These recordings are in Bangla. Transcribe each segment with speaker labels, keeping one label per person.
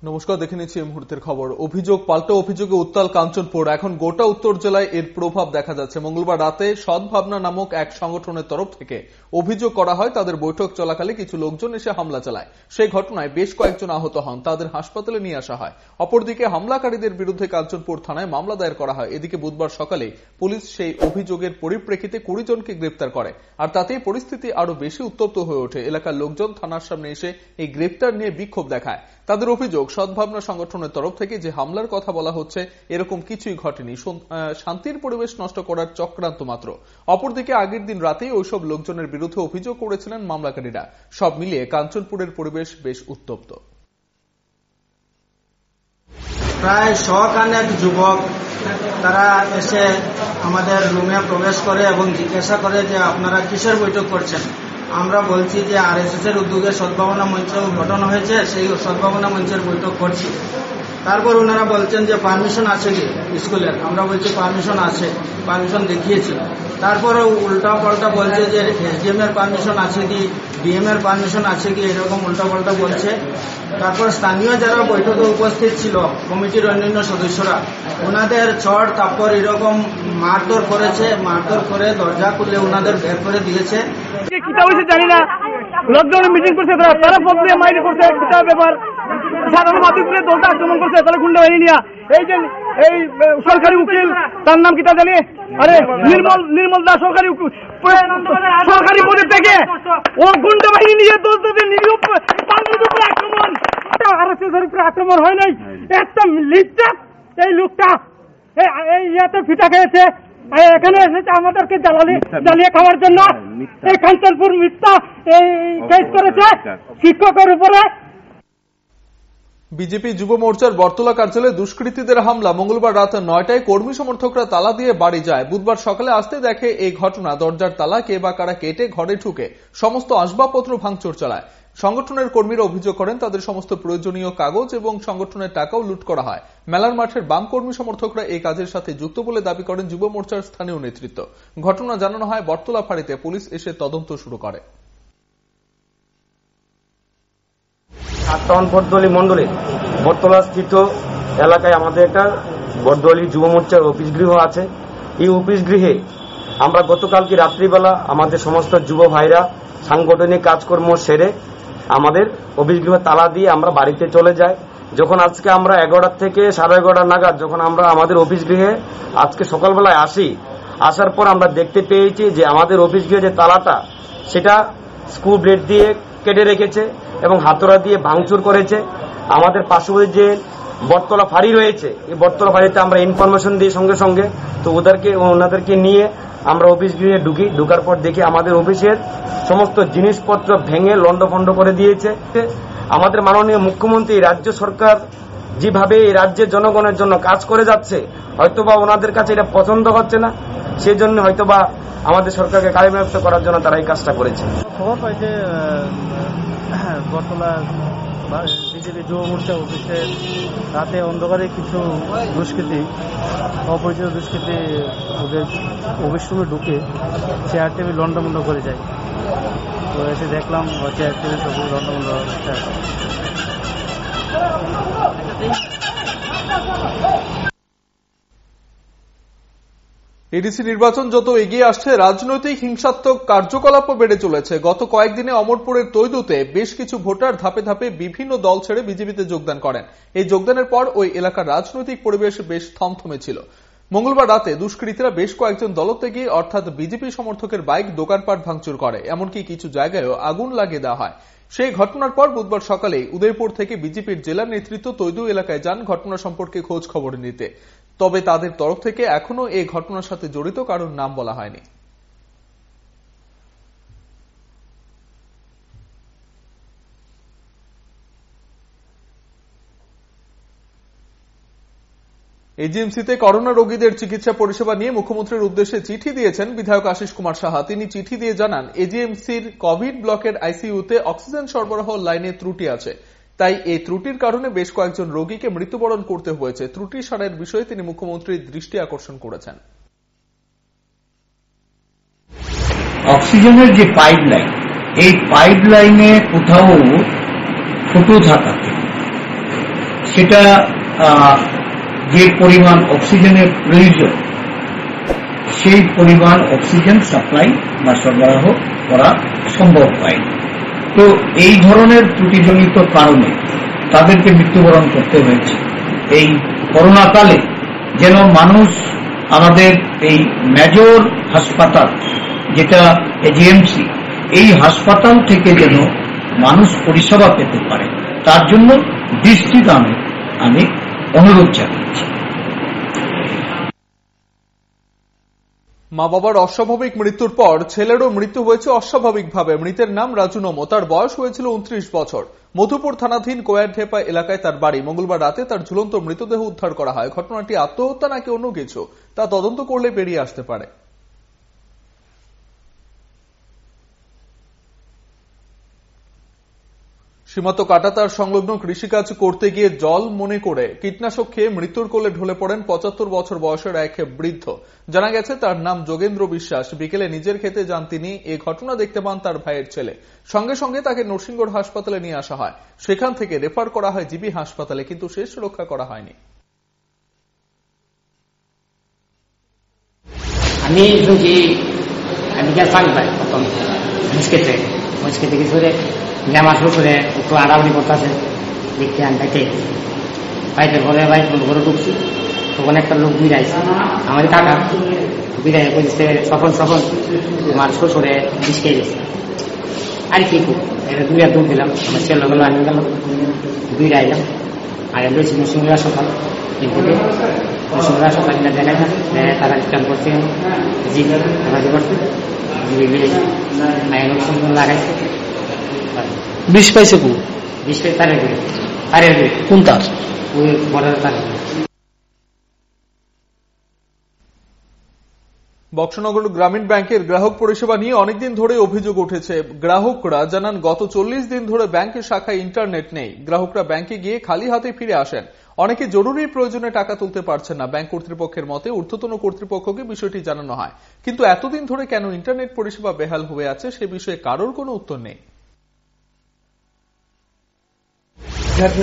Speaker 1: নমস্কার, দেখে নিচ্ছি এই মুহূর্তের খবর। অভিযোগ পাল্টা অভিযোগে উত্তাল কাঞ্চনপুর। এখন গোটা উত্তর জেলায় এর প্রভাব দেখা যাচ্ছে। মঙ্গলবার রাতে সদ্ভাবনা নামক এক সংগঠনের তরফ থেকে অভিযোগ করা হয় তাদের বৈঠক চলাকালে কিছু লোকজন এসে হামলা চালায়। সেই ঘটনায় বেশ কয়েকজন আহত হন, তাদের হাসপাতালে নিয়ে আসা হয়। অপরদিকে হামলাকারীদের বিরুদ্ধে কাঞ্চনপুর থানায় মামলা দায়ের করা হয়। এদিকে বুধবার সকালে পুলিশ সেই অভিযোগের পরিপ্রেক্ষিতে 20 জনকে গ্রেপ্তার করে, আর তাতেই পরিস্থিতি আরো বেশি উত্তপ্ত হয়ে ওঠে। এলাকার লোকজন থানার সামনে এসে এই গ্রেপ্তার নিয়ে বিক্ষোভ দেখায়। তাদের অভিযোগ, সদ্ভাবনা সংগঠনের তরফ থেকে যে হামলার কথা বলা হচ্ছে এরকম কিছুই ঘটেনি, শান্তির পরিবেশ নষ্ট করার চক্রান্ত মাত্র। অপরদিকে আগের দিন রাতেই ওইসব লোকজনের বিরুদ্ধে অভিযোগ করেছিলেন মামলাকারীরা। সব মিলিয়ে কাঞ্চনপুরের পরিবেশ বেশ উত্তপ্ত।
Speaker 2: প্রায় 100 খানেক যুবক তারা এসে আমাদের রুমে প্রবেশ করে এবং জিজ্ঞাসা করে যে আপনারা কিসের বৈঠক করছেন। আমরা বলছি যে আরএসএস এর উদ্যোগে সদ্ভাবনা মঞ্চ গঠন হয়েছে, সেই সদ্ভাবনা মঞ্চের বৈঠক করছি। তারপর ওনারা বলছেন যে পারমিশন আছে কি স্কুলের। আমরা বলছি পারমিশন আছে, পারমিশন দেখিয়েছি। তারপর উল্টা পাল্টা বলছে যে এসডিএম এর পারমিশন আছে কি, ডিএম এর পারমিশন আছে কি, এরকম উল্টা পাল্টা বলছে। তারপর স্থানীয় যারা বৈঠকে উপস্থিত ছিল, কমিটির অন্যান্য সদস্যরা, ওনাদের চড় তারপর এরকম মারধর করেছে। মারধর করে দরজা খুলে ওনাদের বের করে দিয়েছে।
Speaker 3: জানি না, লকডাউনে মিটিং করছে তারা প্রক্রিয়া মাইনে করছে, ব্যাপার সাধারণ মাধ্যমে দলটা আক্রমণ করছে তারা গুন্ডা বাহিনী নিয়ে। এই যে এই সরকারি উকিল, তার নাম কি তা জানি, আরে নির্মল দাস, সরকারি পদের থেকে ও গুন্ডা বাহিনী নিয়ে দলদের নিরীহ বাঙালির উপরে আক্রমণ। আরএসএসের উপরে আক্রমণ হয় নাই, একটা লিস্টার এই লোকটা এই ইয়াতে ফিটা খেয়েছে, এখানে এসেছে আমাদেরকে জ্বালিয়ে খাওয়ার জন্য। এই কাঞ্চনপুর মিথ্যা এই কেস করেছে শিক্ষকের উপরে।
Speaker 1: বিজেপি যুব মোর্চার বটতলা কার্যালয়ে দুষ্কৃতীদের হামলা। মঙ্গলবার রাত 9টায় কর্মী সমর্থকরা তালা দিয়ে বাড়ি যায়। বুধবার সকালে আসতে দেখে এই ঘটনা। দরজার তালা কে বা কারা কেটে ঘরে ঢুকে সমস্ত আসবাবপত্র ভাঙচুর চালায়। সংগঠনের কর্মীরা অভিযোগ করেন তাদের সমস্ত প্রয়োজনীয় কাগজ এবং সংগঠনের টাকাও লুট করা হয়। মেলার মাঠের বাম কর্মী সমর্থকরা এই কাজের সাথে যুক্ত বলে দাবি করেন যুব মোর্চার স্থানীয় নেতৃত্ব। ঘটনা জানানো হয় বটতলা ফাঁড়িতে। পুলিশ এসে তদন্ত শুরু করে।
Speaker 4: বটদলি মন্ডলে বটতলা স্থিত এলাকায় আমাদের একটা বটদলি যুব মোর্চার অফিস গৃহ আছে। এই অফিস গৃহে আমরা গতকালকে রাত্রিবেলা আমাদের সমস্ত যুব ভাইরা সাংগঠনিক কাজকর্ম সেরে আমাদের অফিস গৃহ তালা দিয়ে আমরা বাড়িতে চলে যাই। যখন আজকে আমরা 11টা থেকে 11:30 নাগাদ যখন আমরা আমাদের অফিস গৃহে আজকে সকালবেলায় আসার পর আমরা দেখতে পেয়েছি যে আমাদের অফিস গৃহে যে তালাটা সেটা স্ক্রু ব্লেড দিয়ে কেটে রেখেছে এবং হাতুড়া দিয়ে ভাঙচুর করেছে। আমাদের পার্শ্ববর্তী যে বটতলা ফাঁড়ি রয়েছে, এই বটতলা ফাঁড়িতে আমরা ইনফরমেশন দিই সঙ্গে সঙ্গে, তো ওনাদেরকে নিয়ে আমরা অফিস গৃহে ঢুকার পর দেখি আমাদের অফিসের সমস্ত জিনিসপত্র ভেঙে লন্ডভন্ড করে দিয়েছে। আমাদের মাননীয় মুখ্যমন্ত্রী, রাজ্য সরকার যেভাবে এই রাজ্যের জনগণের জন্য কাজ করে যাচ্ছে, হয়তোবা ওনাদের কাছে এটা পছন্দ হচ্ছে না, সেই জন্য হয়তোবা আমাদের সরকারকে কার্যকর করার জন্য তারা এই কাজটা করেছে।
Speaker 5: খবর পাইছে বটতলা বিজেপি যুব মোর্চা অফিসে রাতে অন্ধকারে কিছু অপরিচিত দুষ্কৃতী ওদের অফিস রুমে ঢুকে চেয়ার টেবিল লন্ডভন্ড করে যায়। তো এসে দেখলাম চেয়ার টেবিল সব লন্ডভন্ড হচ্ছে।
Speaker 1: এডিসি নির্বাচন যত এগিয়ে আসছে রাজনৈতিক হিংসাত্মক কার্যকলাপও বেড়ে চলেছে। গত কয়েকদিনে অমরপুরের তৈদুতে বেশ কিছু ভোটার ধাপে ধাপে বিভিন্ন দল ছেড়ে বিজেপিতে যোগদান করেন। এই যোগদানের পর ওই এলাকার রাজনৈতিক পরিবেশ বেশ থমথমে ছিল। মঙ্গলবার রাতে দুষ্কৃতীরা বেশ কয়েকজন দলত্যাগী অর্থাৎ বিজেপি সমর্থকের বাইক, দোকানপাট ভাঙচুর করে, এমনকি কিছু জায়গায়ও আগুন লাগিয়ে দেওয়া হয়। সেই ঘটনার পর বুধবার সকালে উদয়পুর থেকে বিজেপির জেলা নেতৃত্ব তৈদু এলাকায় যান ঘটনা সম্পর্কে খোঁজ খবর নিতে। তবে তাদের তরফ থেকে এখনো এই ঘটনার সাথে জড়িত কারোর নাম বলা হয়নি। এজিএমসিতে করোনা রোগীদের চিকিৎসা পরিষেবা নিয়ে মুখ্যমন্ত্রীর উদ্দেশ্যে চিঠি দিয়েছেন বিধায়ক আশিস কুমার সাহা। তিনি চিঠি দিয়ে জানান, এজিএমসির কোভিড ব্লকের আইসিইউতে অক্সিজেন সরবরাহ লাইনে ত্রুটি আছে, তাই এই ত্রুটির কারণে বেশ কয়েকজন রোগীকে মৃত্যুবরণ করতে হয়েছে। ত্রুটি সারাইয়ের বিষয়ে তিনি মুখ্যমন্ত্রীর দৃষ্টি আকর্ষণ করেছেন।
Speaker 6: অক্সিজেনের যে পাইপলাইন, এই পাইপলাইনে কোথাও ফুটো থাকাতে সেটা যে পরিমাণ অক্সিজেনের প্রয়োজন সেই পরিমাণ অক্সিজেন সাপ্লাই বা সরবরাহ করা সম্ভব হয়নি। তো এই ধরনের ত্রুটিজনিত কারণে তাদেরকে মৃত্যুবরণ করতে হয়েছে। এই করোনাকালে যেন মানুষ আমাদের এই মেজর হাসপাতাল যেটা এজিএমসি, এই হাসপাতাল থেকে যেন মানুষ পরিষেবা পেতে পারে, তার জন্য দৃষ্টিদানে আমি অনুরোধ জানিয়েছি।
Speaker 1: মা বাবার অস্বাভাবিক মৃত্যুর পর ছেলেরও মৃত্যু হয়েছে অস্বাভাবিকভাবে। মৃতের নাম রাজু নমো, তার বয়স হয়েছিল 29 বছর। মধুপুর থানাধীন কোয়ারঢেপা এলাকায় তার বাড়ি। মঙ্গলবার রাতে তার ঝুলন্ত মৃতদেহ উদ্ধার করা হয়। ঘটনাটি আত্মহত্যা নাকি অন্য কিছু তা তদন্ত করলে বেরিয়ে আসতে পারে। সীমান্ত কাটাতার সংলগ্ন কৃষিকাজ করতে গিয়ে জল মনে করে কীটনাশক খেয়ে মৃত্যুর কোলে ঢলে পড়েন 75 বছর বয়সের এক বৃদ্ধ। জানা গেছে তার নাম যোগেন্দ্র বিশ্বাস। বিকেলে নিজের খেতে যান তিনি। এ ঘটনা দেখতে পান তার ভাইয়ের ছেলে। সঙ্গে সঙ্গে তাকে নরসিংগড় হাসপাতালে নিয়ে আসা হয়। সেখান থেকে রেফার করা হয় জিবি হাসপাতালে, কিন্তু শেষ রক্ষা করা হয়নি।
Speaker 7: আমি রুগী প্রথম মুসকেতে কিছু জামা শুরু করে একটু আড়াআড়ি করতেছে দেখতে আনতে পাইতে ঘরে ভাই ঘরে ঢুকছি, তখন একটা লোক বিড়াইছে আমার কাকা বিড়াই বলছে সফল আমার শ্বশুরে বিষ খেয়ে গেছে। আর কি খুব এটা দুই দূর দিলাম, আমার ছেলে গেল আমি গেল দুইটা আইলাম। আর রয়েছি মুসলিমরা সকাল কিন্তু মুসলিমরা সকাল দেখায় না, তারা স্ক্যান করছে জিবি করছে, জিবি লাগাইছে।
Speaker 8: বিষ পাইছে কোন
Speaker 7: বিষ পাই তারের
Speaker 8: কোন তার
Speaker 7: ওই বর্ডারের তার।
Speaker 1: বক্সনগর গ্রামীণ ব্যাংকের গ্রাহক পরিষেবা নিয়ে অনেকদিন ধরে অভিযোগ উঠেছে। গ্রাহকরা জানান গত 40 দিন ধরে ব্যাংকের শাখায় ইন্টারনেট নেই। গ্রাহকরা ব্যাংকে গিয়ে খালি হাতে ফিরে আসেন। অনেকে জরুরি প্রয়োজনে টাকা তুলতে পারছেন না। ব্যাংক কর্তৃপক্ষের মতে ঊর্ধ্বতন কর্তৃপক্ষকে বিষয়টি জানানো হয়, কিন্তু এতদিন ধরে কেন ইন্টারনেট পরিষেবা বেহাল হয়ে আছে সে বিষয়ে কারোর কোনো উত্তর নেই।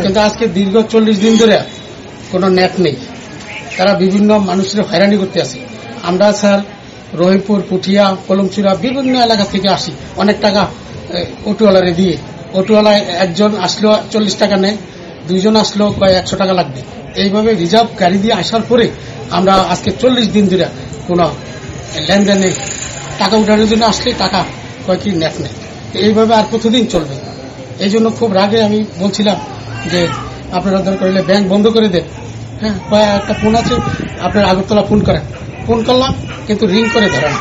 Speaker 8: কিন্তু আজকে দীর্ঘ 40 দিন ধরে কোনো নেট নেই। তারা বিভিন্ন মানুষের হয়রানি করতে আসে। আমরা স্যার রহিমপুর, পুঠিয়া, কলমচুরা বিভিন্ন এলাকা থেকে আসি, অনেক টাকা অটোওয়ালারে দিয়ে। অটোওয়ালা একজন আসলো 40 টাকা নেয়, দুইজন আসলো কয় 100 টাকা লাগবে। এইভাবে রিজার্ভ গাড়ি দিয়ে আসার পরে আমরা আজকে 40 দিন ধরে কোনো লেনদেনে টাকা উঠানোর জন্য আসলে টাকা কয় কি নেট নেই। এইভাবে আর কতদিন চলবে? এই জন্য খুব রাগে আমি বলছিলাম যে আপনারা দরকার হলে ব্যাংক বন্ধ করে দেন। হ্যাঁ, একটা ফোন আছে, আপনার আগরতলা ফোন করেন। ফোন করলাম কিন্তু রিং করে ধরে না।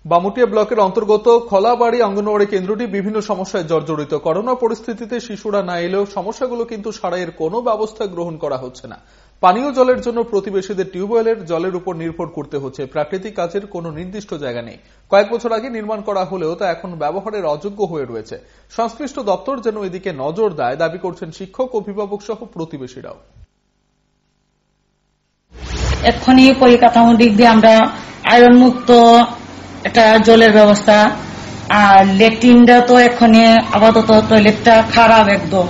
Speaker 1: বামুটিয়া ব্লকের অন্তর্গত খলাবাড়ি অঙ্গনওয়াড়ি কেন্দ্রটি বিভিন্ন সমস্যায় জর্জরিত। করোনা পরিস্থিতিতে শিশুরা না এলেও সমস্যাগুলো কিন্তু সারাইয়ের কোনো ব্যবস্থা গ্রহণ করা হচ্ছে না। পানীয় জলের জন্য প্রতিবেশীদের টিউবওয়েলের জলের উপর নির্ভর করতে হচ্ছে। প্রাকৃতিক কাজের কোনো নির্দিষ্ট জায়গা নেই। কয়েক বছর আগে নির্মাণ করা হলেও তা এখন ব্যবহারের অযোগ্য হয়ে রয়েছে। সংশ্লিষ্ট দপ্তর যেন এদিকে নজর দেয় দাবি করছেন শিক্ষক, অভিভাবক সহ প্রতিবেশীরাও।
Speaker 9: এক্ষুনি পরিকাঠামো দিক দিয়ে আমরা আয়রন মুক্ত একটা জলের ব্যবস্থা, আর ল্যাট্রিনটা তো এক্ষুনি আপাতত টয়লেটটা খারাপ একদম।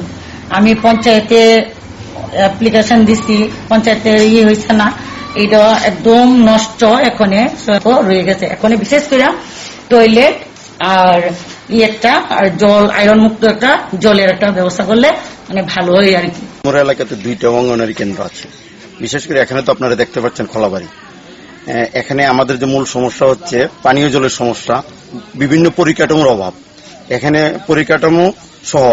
Speaker 9: আমি পঞ্চায়েতে অ্যাপ্লিকেশন দিচ্ছি, পঞ্চায়েতে হয়েছে না, এটা একদম নষ্ট এখানে রয়ে গেছে। এখানে বিশেষ করে টয়লেট আর একটা আর জল আয়রন মুক্ত একটা জলের একটা ব্যবস্থা করলে মানে ভালো হয় আর কি।
Speaker 10: আমার এলাকাতে 2টা অঙ্গনওয়াড়ি কেন্দ্র আছে। বিশেষ করে এখানে তো আপনারা দেখতে পাচ্ছেন খলাবাড়ি। এখানে আমাদের যে মূল সমস্যা হচ্ছে পানীয় জলের সমস্যা, বিভিন্ন পরিকাঠামোর অভাব। এখানে পরিকাঠামো সহ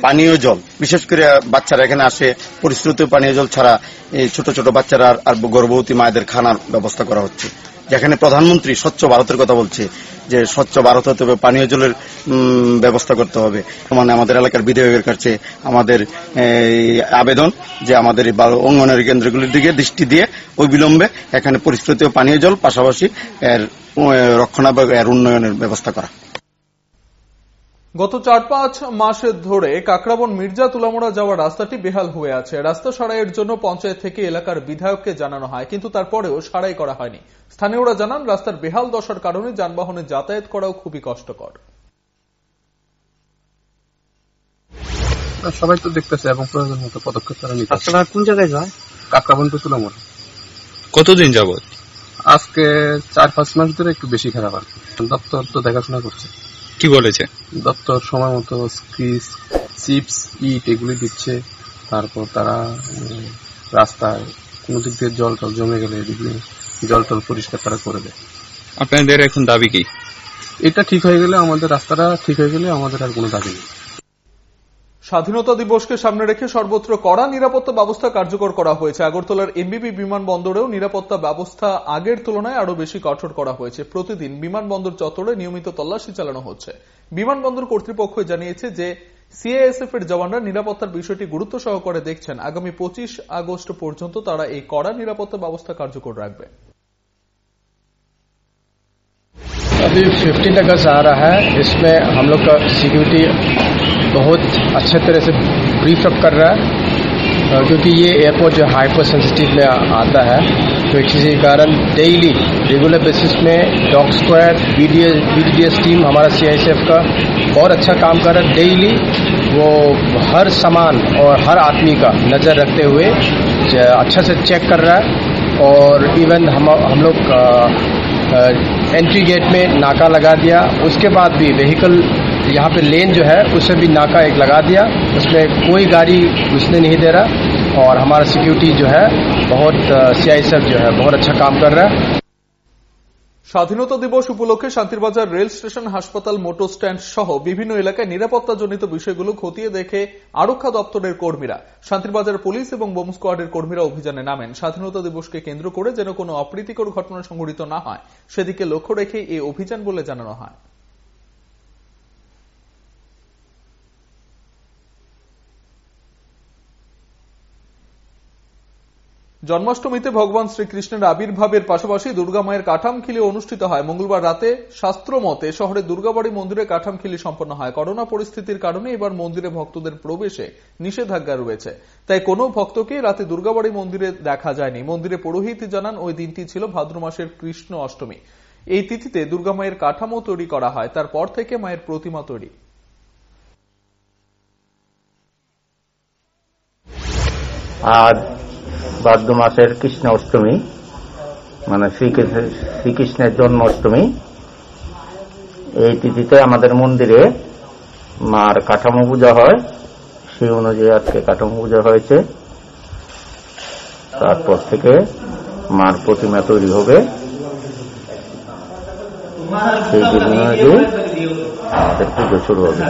Speaker 10: পানীয় জল, বিশেষ করে বাচ্চারা এখানে আসে, পরিশ্রুত পানীয় জল ছাড়া এই ছোট ছোট বাচ্চারা আর গর্ভবতী মায়েদের খানার ব্যবস্থা করা হচ্ছে। যেখানে প্রধানমন্ত্রী স্বচ্ছ ভারতের কথা বলছে যে স্বচ্ছ ভারত হতে হবে, পানীয় জলের ব্যবস্থা করতে হবে। মানে আমাদের এলাকার বিধায়কের কাছে আমাদের আবেদন যে আমাদের এই অঙ্গনওয়াড়ি কেন্দ্রগুলির দিকে দৃষ্টি দিয়ে ওই বিলম্বে এখানে পরিশ্রুত পানীয় জল পাশাপাশি এর রক্ষণাবেক্ষণ, এর উন্নয়নের ব্যবস্থা করা।
Speaker 1: গত 4-5 মাস ধরে কাকরাবন মির্জা তুলামোড়া যাওয়ার রাস্তাটি বেহাল হয়ে আছে। রাস্তা সারাইয়ের জন্য পঞ্চায়েত থেকে এলাকার বিধায়ককে জানানো হয়, কিন্তু তারপরেও সারাই করা হয়নি। স্থানীয়রা জানান রাস্তার বেহাল দশার কারণে যানবাহনে যাতায়াত করাও খুবই কষ্টকর।
Speaker 11: সবাই তো দেখতেছে এবং প্রয়োজন মতো পদক্ষেপ তারা নিতে।
Speaker 5: রাস্তাটা কোন জায়গায় যায়?
Speaker 11: কাকরাবন্ত তুলামোড়।
Speaker 12: কতদিন যাবত?
Speaker 11: আজকে 4-5 মাস ধরে একটু বেশি খারাপ আর দপ্তর তো দেখাশোনা করছে।
Speaker 12: কি বলেছে
Speaker 11: দপ্তর? সময় মতো স্ক্রিজ, চিপস, ইট এগুলি দিচ্ছে। তারপর তারা রাস্তায় কোন দিক দিয়ে জল টল জমে গেলে এদিকে জল টল পরিষ্কার তারা করে দেয়।
Speaker 12: আপনাদের এখন দাবি কি?
Speaker 11: এটা ঠিক হয়ে গেলে, আমাদের রাস্তাটা ঠিক হয়ে গেলে আমাদের আর কোনো দাবি নেই।
Speaker 1: স্বাধীনতা দিবসকে সামনে রেখে সর্বত্র কড়া নিরাপত্তা ব্যবস্থা কার্যকর করা হয়েছে। আগরতলার এমবিবি বিমানবন্দরেও নিরাপত্তা ব্যবস্থা আগের তুলনায় আরো বেশি কঠোর করা হয়েছে। প্রতিদিন বিমানবন্দর চত্বরে নিয়মিত তল্লাশি চালানো হচ্ছে। বিমানবন্দর কর্তৃপক্ষ জানিয়েছে যে সিআইএসএফ এর জওয়ানরা নিরাপত্তার বিষয়টি গুরুত্ব সহকারে দেখছেন। আগামী 25 আগস্ট পর্যন্ত তারা এই কড়া নিরাপত্তা ব্যবস্থা কার্যকর রাখবে।
Speaker 13: अभी 15 अगस्त आ रहा है, इसमें हम लोग का सिक्योरिटी बहुत अच्छे तरह से ब्रीफ अप कर रहा है, क्योंकि ये एयरपोर्ट जो हाइपर सेंसिटिव में आता है, तो इसी कारण डेली रेगुलर बेसिस में डॉग स्क्वाड, बीडीडीएस टीम हमारा सीआईएसएफ का बहुत अच्छा काम कर रहा है। डेली वो हर सामान और हर आदमी का नज़र रखते हुए अच्छा से चेक कर रहा है। और इवन हम लोग एंट्री गेट में नाका लगा दिया, उसके बाद भी व्हीकल यहाँ पे लेन जो है उसे भी नाका एक लगा दिया, उसमें कोई गाड़ी घुसने नहीं दे रहा। और हमारा सिक्योरिटी जो है बहुत सीआईएसएफ जो है बहुत अच्छा काम कर रहा है।
Speaker 1: স্বাধীনতা দিবস উপলক্ষে শান্তিরবাজার রেল স্টেশন, হাসপাতাল, মোটর স্ট্যান্ড সহ বিভিন্ন এলাকায় নিরাপত্তাজনিত বিষয়গুলো খতিয়ে দেখে আরক্ষা দপ্তরের কর্মীরা, শান্তিরবাজার পুলিশ এবং বোম স্কোয়াডের কর্মীরা অভিযানে নামেন। স্বাধীনতা দিবসকে কেন্দ্র করে যেন কোনো অপ্রীতিকর ঘটনা সংঘটিত না হয় সেদিকে লক্ষ্য রেখে এই অভিযান বলে জানানো হয়। জন্মাষ্টমীতে ভগবান শ্রীকৃষ্ণের আবির্ভাবের পাশাপাশি দুর্গা মায়ের কাঠামখিলি অনুষ্ঠিত হয়। মঙ্গলবার রাতে শাস্ত্র মতে শহরের দুর্গাবাড়ি মন্দিরে কাঠামখিলি সম্পন্ন হয়। করোনা পরিস্থিতির কারণে এবার মন্দিরে ভক্তদের প্রবেশে নিষেধাজ্ঞা রয়েছে, তাই কোনো ভক্তকে রাতে দুর্গাবাড়ি মন্দিরে দেখা যায়নি। মন্দিরে পুরোহিত জানান ওই দিনটি ছিল ভাদ্র মাসের কৃষ্ণ অষ্টমী। এই তিথিতে দুর্গা মায়ের কাঠামো তৈরি করা হয়, তারপর থেকে মায়ের প্রতিমা তৈরি।
Speaker 14: আজ ভাদ্র মাসের কৃষ্ণ অষ্টমী, মানে শ্রীকৃষ্ণের জন্মাষ্টমী। এই তিথিতে আমাদের মন্দিরে মার কাঠামো পূজা হয়, সেই অনুযায়ী আজকে কাঠামো পূজা হয়েছে। তারপর থেকে মার প্রতিমা তৈরি হবে, সেই দিন অনুযায়ী আমাদের পুজো শুরু হবে।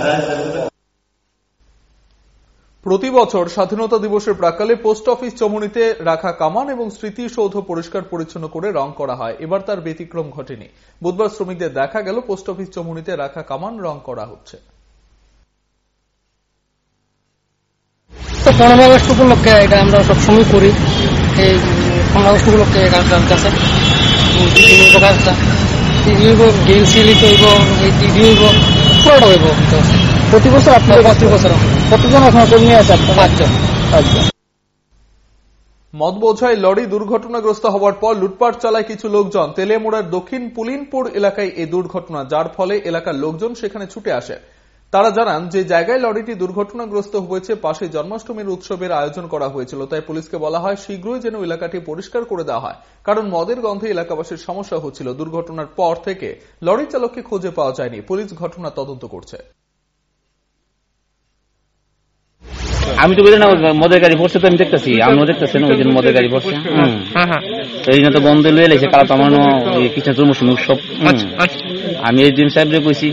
Speaker 1: প্রতি বছর স্বাধীনতা দিবসের প্রাক্কালে পোস্ট অফিস চমুনিতে রাখা কামান এবং স্মৃতিসৌধ পরিষ্কার পরিচ্ছন্ন করে রং করা হয়। এবার তার ব্যতিক্রম ঘটেনি। বুধবার শ্রমিকদের দেখা গেল পোস্ট অফিস চমুনিতে রাখা কামান রং করা হচ্ছে।
Speaker 5: 15 আগস্ট উপলক্ষে এটা আমরা সবসময় করি। এই 15 আগস্ট উপলক্ষে কাছে গেল সিলি করব, এই টিভি হইব, পুরোটা হইব। প্রতি বছর আপনার 25 বছর কতজন এখন কর্মী আছে? 5 জন।
Speaker 1: মদ বোঝাই লরি দুর্ঘটনাগ্রস্ত হওয়ার পর লুটপাট চালায় কিছু লোকজন। তেলিয়ামুড়ার দক্ষিণ পুলিনপুর এলাকায় এই দুর্ঘটনা, যার ফলে এলাকার লোকজন সেখানে ছুটে আসে। তারা জানান যে জায়গায় লরিটি দুর্ঘটনাগ্রস্ত হয়েছে পাশে জন্মাষ্টমীর উৎসবের আয়োজন করা হয়েছিল, তাই পুলিশকে বলা হয় শীঘ্রই যেন এলাকাটি পরিষ্কার করে দেওয়া হয়, কারণ মদের গন্ধে এলাকাবাসীর সমস্যা হচ্ছিল। দুর্ঘটনার পর থেকে লরি চালককে খুঁজে পাওয়া যায়নি। পুলিশ ঘটনা তদন্ত করছে।
Speaker 15: আমি তো বুঝি না, মদের গাড়ি পড়ছে তো আমি দেখতেছি, আমিও দেখতেছি না, ওই জন্য মদের গাড়ি পড়ছে। এই জন্য তো বন্ধ লয়ে এলেছে, কারণ আমার কিছু জন্মাষ্টমী উৎসব। আমি এই দিন সাহেব কইছি,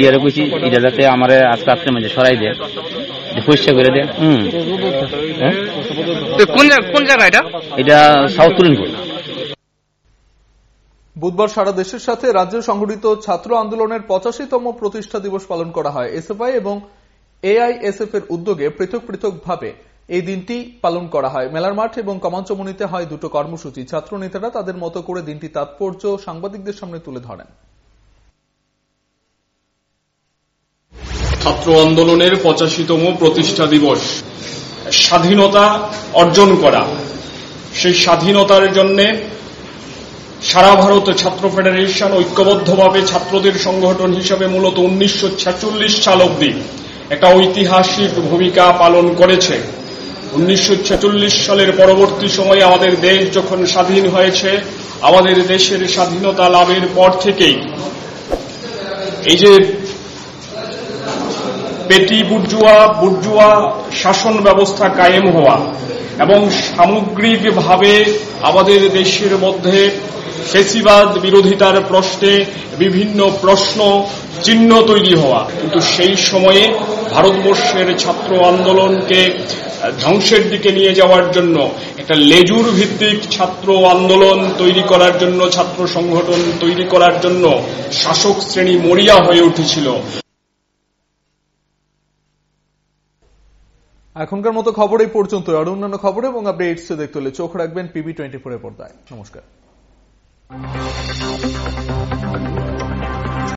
Speaker 15: ইয়ারে কইছি এটা যাতে আমার আজ রাত্রে মাঝে সরাই দেয়, পরিষ্কার করে দেয়।
Speaker 12: কোন জায়গা এটা?
Speaker 15: এটা সাউথ পুলিনপুর।
Speaker 1: বুধবার সারা দেশের সাথে রাজ্য সংগঠিত ছাত্র আন্দোলনের 85তম প্রতিষ্ঠা দিবস পালন করা হয়। এসএফআই এবং এআইএসএফ এর উদ্যোগে পৃথক পৃথকভাবে এই দিনটি পালন করা হয়। মেলার মাঠ এবং কামানচমুনিতে হয় দুটো কর্মসূচি। ছাত্র নেতারা তাদের মতো করে দিনটি তাৎপর্য সাংবাদিকদের সামনে তুলে ধরেন।
Speaker 16: ছাত্র আন্দোলনের 85তম প্রতিষ্ঠা দিবস, স্বাধীনতা অর্জন করা, সেই স্বাধীনতার জন্য সারা ভারত ছাত্র ফেডারেশন ঐক্যবদ্ধভাবে ছাত্রদের সংগঠন হিসাবে মূলত 1946 সাল অবধি একটা ঐতিহাসিক ভূমিকা পালন করেছে। 1946 সালের পরবর্তী সময়ে আমাদের দেশ যখন স্বাধীন হয়েছে, আমাদের দেশের স্বাধীনতা লাভের পর থেকেই এই যে পেটি বুর্জুয়া শাসন ব্যবস্থা কায়েম হওয়া এবং সামগ্রিকভাবে আমাদের দেশের মধ্যে ফ্যাসিবাদ বিরোধিতার প্রশ্নে বিভিন্ন প্রশ্ন চিহ্ন তৈরি হওয়া, কিন্তু সেই সময়ে ভারতবর্ষের ছাত্র আন্দোলনকে ধ্বংসের দিকে নিয়ে যাওয়ার জন্য একটা লেজুর ভিত্তিক ছাত্র আন্দোলন তৈরি করার জন্য, ছাত্র সংগঠন তৈরি করার জন্য শাসক শ্রেণী মরিয়া হয়ে উঠেছিল।
Speaker 1: এখনকার মতো খবর এই পর্যন্ত। আর অন্যান্য খবর এবং আপডেটস দেখতে হলে চোখ রাখবেন PB24 এর পর্দায়। নমস্কার।